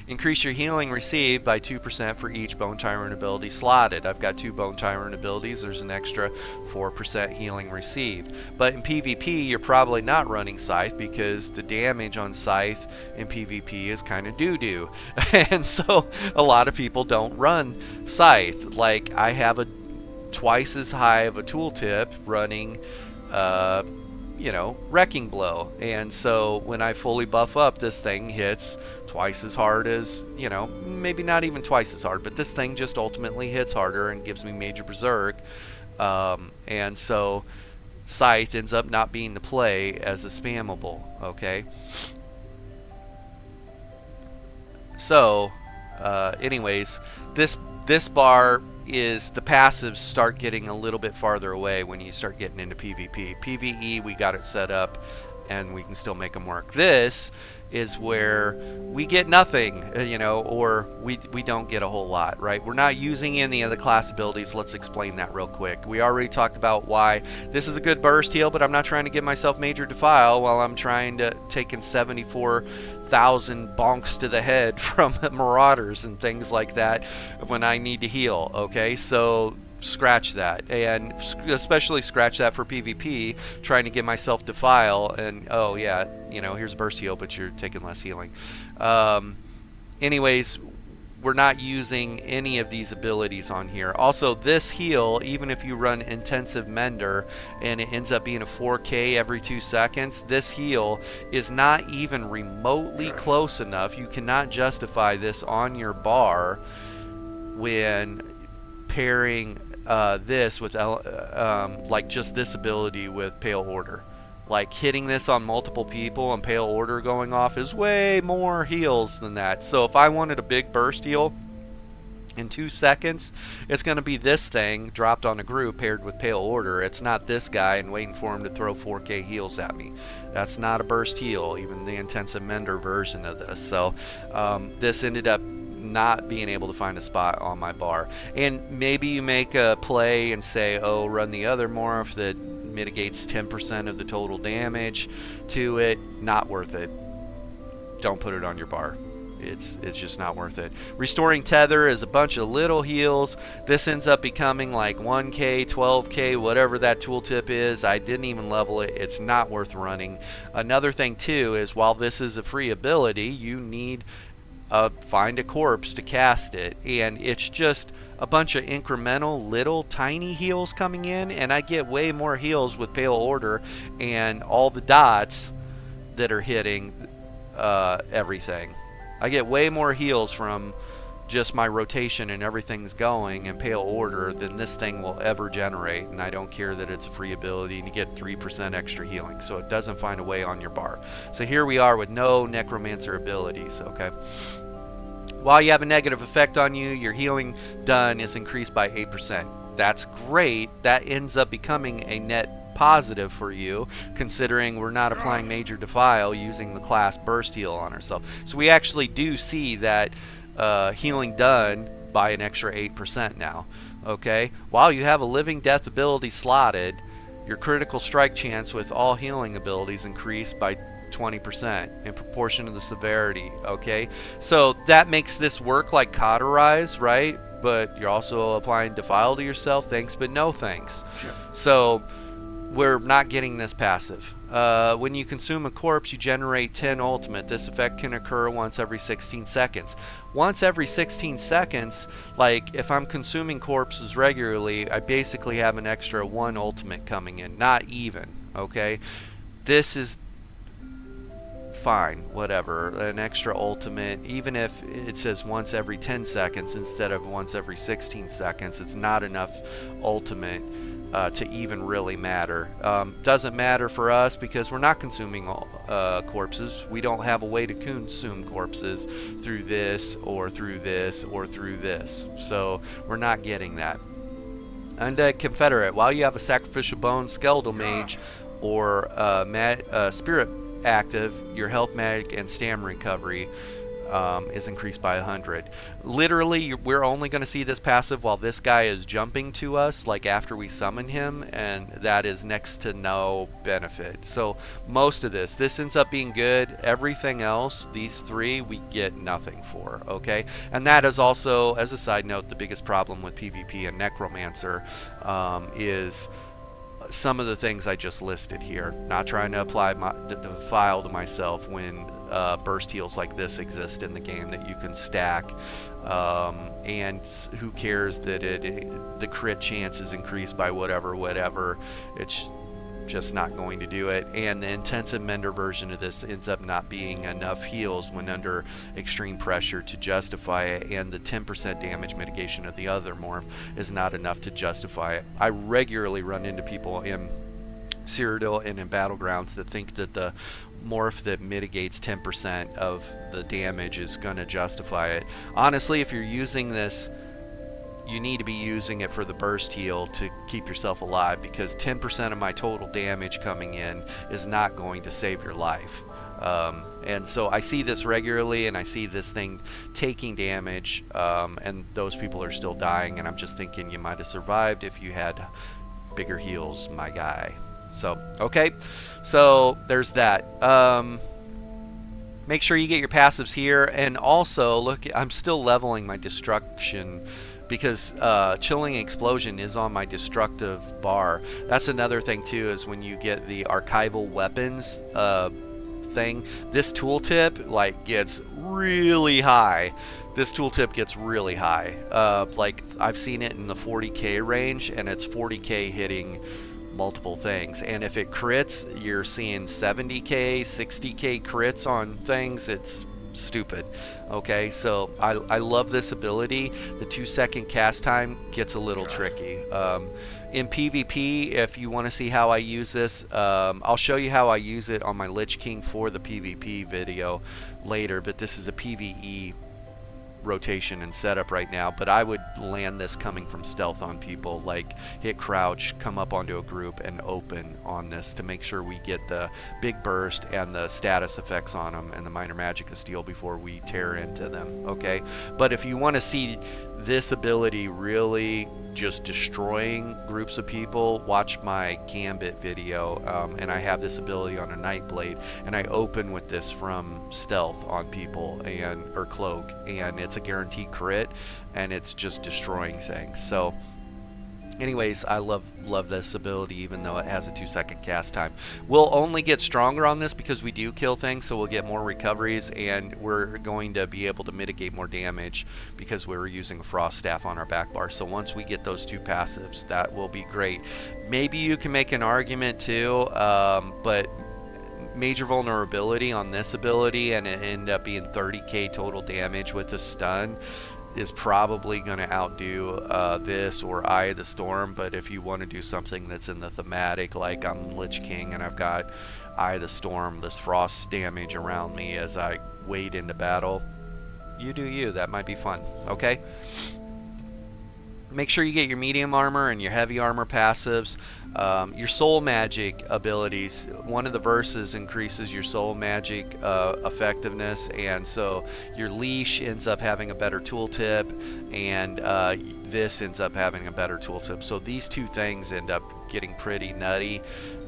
Increase your healing received by 2% for each Bone Tyrant ability slotted. I've got 2 Bone Tyrant abilities. There's an extra 4% healing received. But in PvP, you're probably not running Scythe because the damage on Scythe in PvP is kind of doo-doo. And so a lot of people don't run Scythe. Like, I have a twice as high of a tooltip running Wrecking Blow, and so when I fully buff up, this thing hits twice as hard as, maybe not even twice as hard, but this thing just ultimately hits harder and gives me major berserk. And so Scythe ends up not being the play as a spammable. Okay, so anyways, this bar is the passives start getting a little bit farther away when you start getting into PvP. PvE, we got it set up and we can still make them work. This is where we get nothing, or we don't get a whole lot, right? We're not using any of the class abilities. Let's explain that real quick. We already talked about why this is a good burst heal, but I'm not trying to give myself major defile while I'm trying to take in 74,000 bonks to the head from marauders and things like that when I need to heal. Okay, so scratch that, and especially scratch that for PvP, trying to give myself defile, and oh yeah, here's a burst heal, but you're taking less healing. Anyways, we're not using any of these abilities on here. Also, this heal, even if you run Intensive Mender and it ends up being a 4K every 2 seconds, this heal is not even remotely close enough. You cannot justify this on your bar when pairing this with like just this ability with Pale Order. Like, hitting this on multiple people and Pale Order going off is way more heals than that. So if I wanted a big burst heal in 2 seconds, it's going to be this thing dropped on a group paired with Pale Order. It's not this guy and waiting for him to throw 4K heals at me. That's not a burst heal, even the Intensive Mender version of this. So this ended up not being able to find a spot on my bar. And maybe you make a play and say, oh, run the other morph that mitigates 10% of the total damage to it. Not worth it. Don't put it on your bar. It's just not worth it. Restoring Tether is a bunch of little heals. This ends up becoming like 1K, 12K, whatever that tooltip is. I didn't even level it. It's not worth running. Another thing too is, while this is a free ability, you need find a corpse to cast it, and it's just a bunch of incremental little tiny heals coming in, and I get way more heals with Pale Order and all the dots that are hitting everything. I get way more heals from just my rotation and everything's going in pale order than this thing will ever generate. And I don't care that it's a free ability and you get 3% extra healing, so it doesn't find a way on your bar. So here we are with no Necromancer abilities. Okay, while you have a negative effect on you, your healing done is increased by 8%. That's great. That ends up becoming a net positive for you, considering we're not applying Major Defile using the class Burst Heal on ourselves. So we actually do see that healing done by an extra 8% now. Okay, while you have a Living Death ability slotted, your critical strike chance with all healing abilities increased by 20% in proportion to the severity. Okay, so that makes this work like Cauterize, right? But you're also applying Defile to yourself. Thanks, but no thanks. Sure. So we're not getting this passive. When you consume a corpse, you generate 10 ultimate. This effect can occur once every 16 seconds. Once every 16 seconds, like if I'm consuming corpses regularly, I basically have an extra 1 ultimate coming in. Not even, okay? This is fine, whatever, an extra ultimate, even if it says once every 10 seconds instead of once every 16 seconds, it's not enough ultimate to even really matter. Doesn't matter for us because we're not consuming corpses. We don't have a way to consume corpses through this or through this or through this, so we're not getting that. Undead Confederate, while you have a Sacrificial Bone, Skeletal Mage, or Spirit active, your health, magic, and stamina recovery is increased by 100. Literally, we're only going to see this passive while this guy is jumping to us, like after we summon him, and that is next to no benefit. So most of this ends up being good. Everything else, these three, we get nothing for, okay? And that is also, as a side note, the biggest problem with PvP and Necromancer is some of the things I just listed here. Not trying to apply the file to myself when burst heals like this exist in the game that you can stack, and who cares that the crit chance is increased by whatever. It's just not going to do it, and the intensive mender version of this ends up not being enough heals when under extreme pressure to justify it, and the 10% damage mitigation of the other morph is not enough to justify it. I regularly run into people in Cyrodiil and in Battlegrounds that think that the morph that mitigates 10% of the damage is going to justify it. Honestly, if you're using this, you need to be using it for the burst heal to keep yourself alive, because 10% of my total damage coming in is not going to save your life. And so I see this regularly, and I see this thing taking damage, and those people are still dying, and I'm just thinking you might have survived if you had bigger heals, my guy. So, okay, so there's that. Make sure you get your passives here, and also look, I'm still leveling my destruction, because Chilling Explosion is on my destructive bar. That's another thing too, is when you get the archival weapons thing, this tooltip like gets really high. This tooltip gets really high. Like I've seen it in the 40k range, and it's 40k hitting multiple things, and if it crits, you're seeing 70k 60k crits on things. It's stupid. Okay, so I love this ability. The 2-second cast time gets a little tricky. In PvP, if you want to see how I use this, I'll show you how I use it on my Lich King for the PvP video later, but this is a PvE rotation and setup right now. But I would land this coming from stealth on people, like hit crouch, come up onto a group, and open on this to make sure we get the big burst and the status effects on them and the minor magic of steel before we tear into them. Okay, but if you want to see this ability really just destroying groups of people, watch my Gambit video, and I have this ability on a Nightblade, and I open with this from stealth on people or cloak, and it's a guaranteed crit, and it's just destroying things. So anyways, I love this ability, even though it has a 2-second cast time. We'll only get stronger on this because we do kill things, so we'll get more recoveries, and we're going to be able to mitigate more damage because we're using a frost staff on our back bar. So once we get those 2 passives, that will be great. Maybe you can make an argument too, but major vulnerability on this ability, and it ended up being 30k total damage with a stun. is probably going to outdo this or Eye of the Storm. But if you want to do something that's in the thematic, like I'm Lich King and I've got Eye of the Storm, this frost damage around me as I wade into battle, you do you. That might be fun. Okay? Make sure you get your medium armor and your heavy armor passives. Your soul magic abilities, one of the verses increases your soul magic effectiveness, and so your leash ends up having a better tooltip, and this ends up having a better tooltip. So these two things end up getting pretty nutty.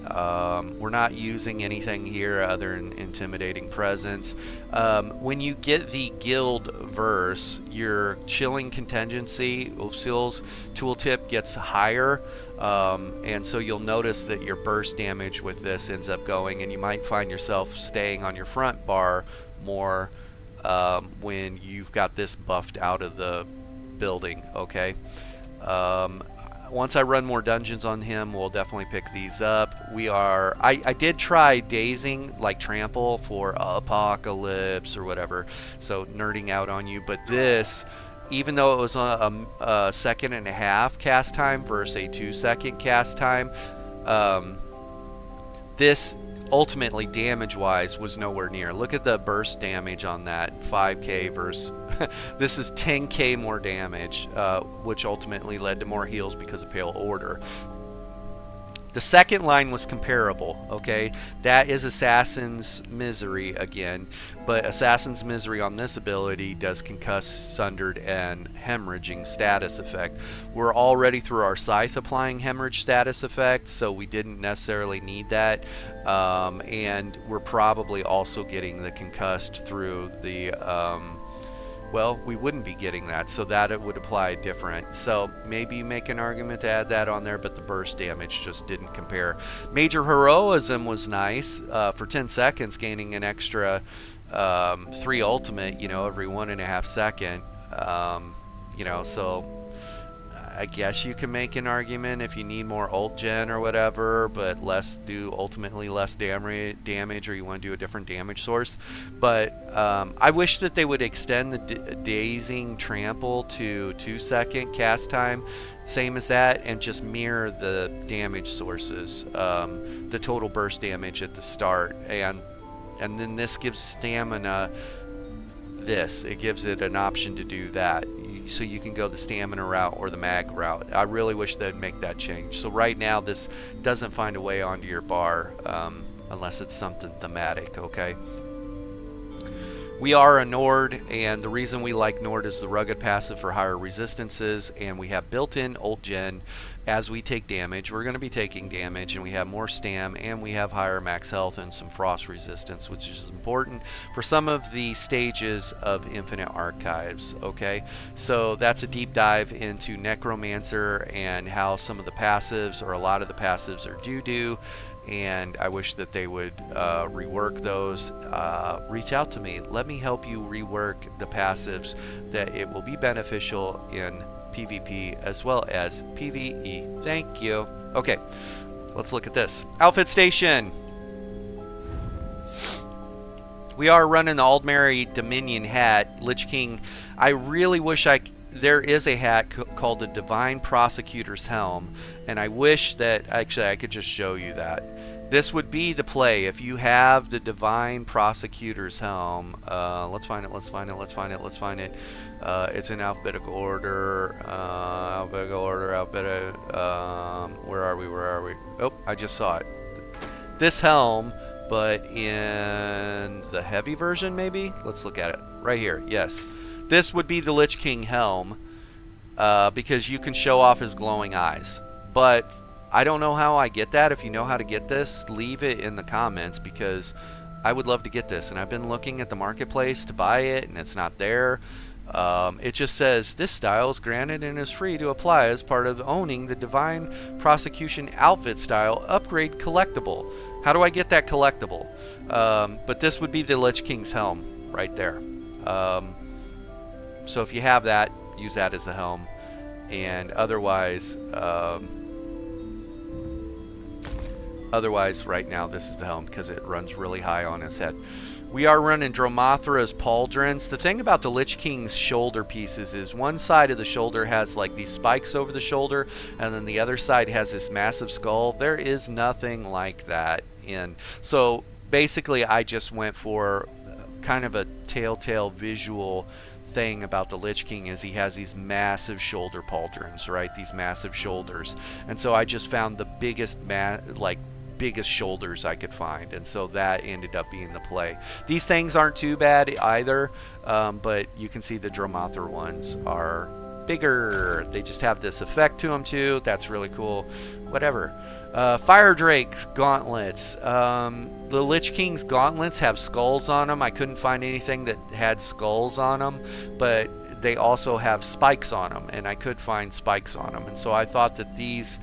We're not using anything here other than intimidating presence. When you get the guild verse, your chilling contingency Usil's tooltip gets higher, and so you'll notice that your burst damage with this ends up going, and you might find yourself staying on your front bar more when you've got this buffed out of the building. Okay. Once I run more dungeons on him, we'll definitely pick these up. I did try dazing, like trample for apocalypse or whatever, so nerding out on you. But this, even though it was on a second and a half cast time versus a 2-second cast time, this ultimately damage-wise was nowhere near. Look at the burst damage on that 5k versus this is 10k more damage, which ultimately led to more heals because of Pale Order. The second line was comparable, okay? That is Assassin's Misery again, but Assassin's Misery on this ability does Concuss, Sundered, and Hemorrhaging status effect. We're already through our Scythe applying Hemorrhage status effect, so we didn't necessarily need that. And we're probably also getting the Concussed through the... well, we wouldn't be getting that, so that it would apply different. So maybe you make an argument to add that on there, but the burst damage just didn't compare. Major Heroism was nice for 10 seconds, gaining an extra 3 ultimate, you know, every 1.5 seconds. You know, so I guess you can make an argument if you need more ult gen or whatever, but ultimately less damage, or you want to do a different damage source. But I wish that they would extend the dazing trample to 2-second cast time, same as that, and just mirror the damage sources, the total burst damage at the start, and then this gives stamina. It gives it an option to do that, so you can go the stamina route or the mag route. I really wish they'd make that change. So right now this doesn't find a way onto your bar unless it's something thematic. Okay, we are a Nord, and the reason we like Nord is the rugged passive for higher resistances, and we have built-in ult gen. As we take damage, we're going to be taking damage, and we have more stam, and we have higher max health and some frost resistance, which is important for some of the stages of Infinite Archives. Okay, so that's a deep dive into Necromancer and how some of the passives, or a lot of the passives, are doo-doo, and I wish that they would rework those. Reach out to me. Let me help you rework the passives that it will be beneficial in PvP as well as PvE. Thank you. Okay, let's look at this. Outfit station. We are running the Aldmeri Dominion hat, Lich King. I really wish there is a hat called the Divine Prosecutor's Helm, and I wish that actually I could just show you that. This would be the play if you have the Divine Prosecutor's Helm. Let's find it. It's in alphabetical order. Where are we? Oh, I just saw it. This helm, but in the heavy version, maybe? Let's look at it. Right here. Yes. This would be the Lich King helm, because you can show off his glowing eyes. But I don't know how I get that. If you know how to get this, leave it in the comments, because I would love to get this. And I've been looking at the marketplace to buy it, and it's not there. It just says this style is granted and is free to apply as part of owning the Divine Prosecution outfit style upgrade collectible. How do I get that collectible? But this would be the Lich King's helm right there. So if you have that, use that as the helm. And otherwise, Otherwise, right now, this is the helm because it runs really high on his head. We are running Dromothra's pauldrons. The thing about the Lich King's shoulder pieces is one side of the shoulder has like these spikes over the shoulder, and then the other side has this massive skull. There is nothing like that in. So basically, I just went for kind of a telltale visual thing about the Lich King is he has these massive shoulder pauldrons, right? These massive shoulders. And so I just found the biggest biggest shoulders I could find, and so that ended up being the play. These things aren't too bad either, but you can see the Dromothra ones are bigger. They just have this effect to them too. That's really cool. Whatever. Fire Drake's gauntlets. The Lich King's gauntlets have skulls on them. I couldn't find anything that had skulls on them, but they also have spikes on them, and I could find spikes on them, and so I thought that these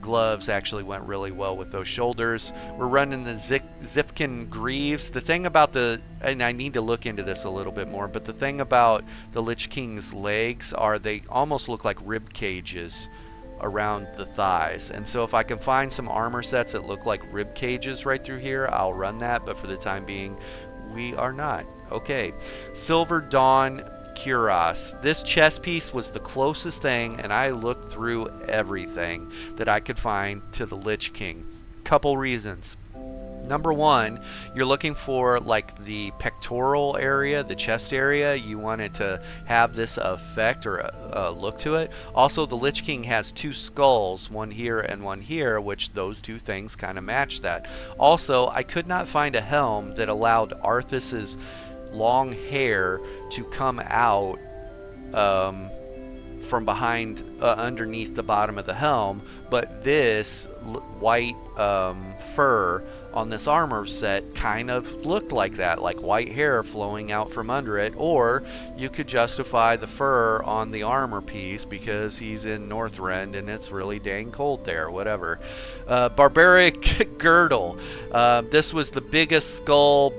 gloves actually went really well with those shoulders. We're running the Zipkin Greaves. The thing about and I need to look into this a little bit more, but the thing about the Lich King's legs are they almost look like rib cages around the thighs. And so if I can find some armor sets that look like rib cages right through here, I'll run that, but for the time being, we are not. Okay, Silver Dawn Cuirass. This chest piece was the closest thing, and I looked through everything that I could find to the Lich King. Couple reasons. Number one, you're looking for like the pectoral area, the chest area. You want it to have this effect or look to it. Also, the Lich King has two skulls, one here and one here, which those two things kind of match that. Also, I could not find a helm that allowed Arthas's long hair to come out from behind underneath the bottom of the helm, but this white fur on this armor set kind of looked like that, like white hair flowing out from under it. Or you could justify the fur on the armor piece because he's in Northrend and it's really dang cold there, whatever. Barbaric Girdle. This was the biggest skull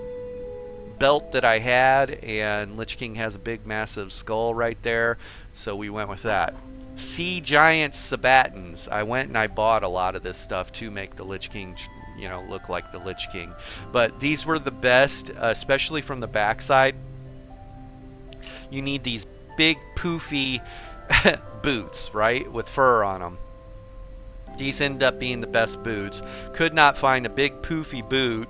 belt that I had, and Lich King has a big massive skull right there, so we went with that. Sea Giant Sabatons. I went and I bought a lot of this stuff to make the Lich King, you know, look like the Lich King, but these were the best, especially from the backside. You need these big poofy boots, right, with fur on them. These end up being the best boots. Could not find a big poofy boot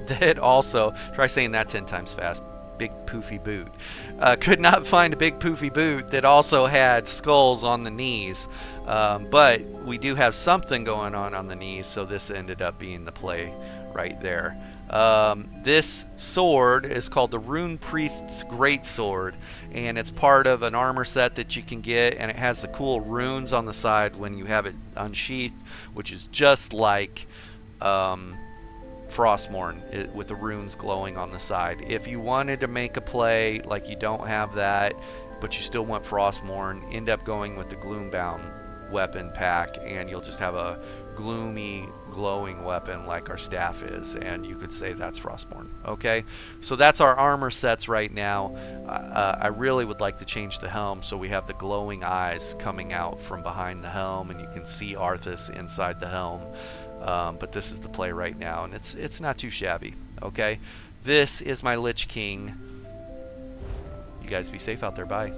that also, try saying that 10 times fast, big poofy boot. Could not find a big poofy boot that also had skulls on the knees, but we do have something going on the knees, so this ended up being the play right there. This sword is called the Rune Priest's Greatsword, and it's part of an armor set that you can get, and it has the cool runes on the side when you have it unsheathed, which is just like Frostmourne with the runes glowing on the side. If you wanted to make a play like you don't have that, but you still want Frostmourne, end up going with the Gloombound weapon pack, and you'll just have a gloomy, glowing weapon like our staff is, and you could say that's Frostmourne. Okay, so that's our armor sets right now. I really would like to change the helm so we have the glowing eyes coming out from behind the helm, and you can see Arthas inside the helm. But this is the play right now, and it's not too shabby. Okay, this is my Lich King. You guys be safe out there. Bye.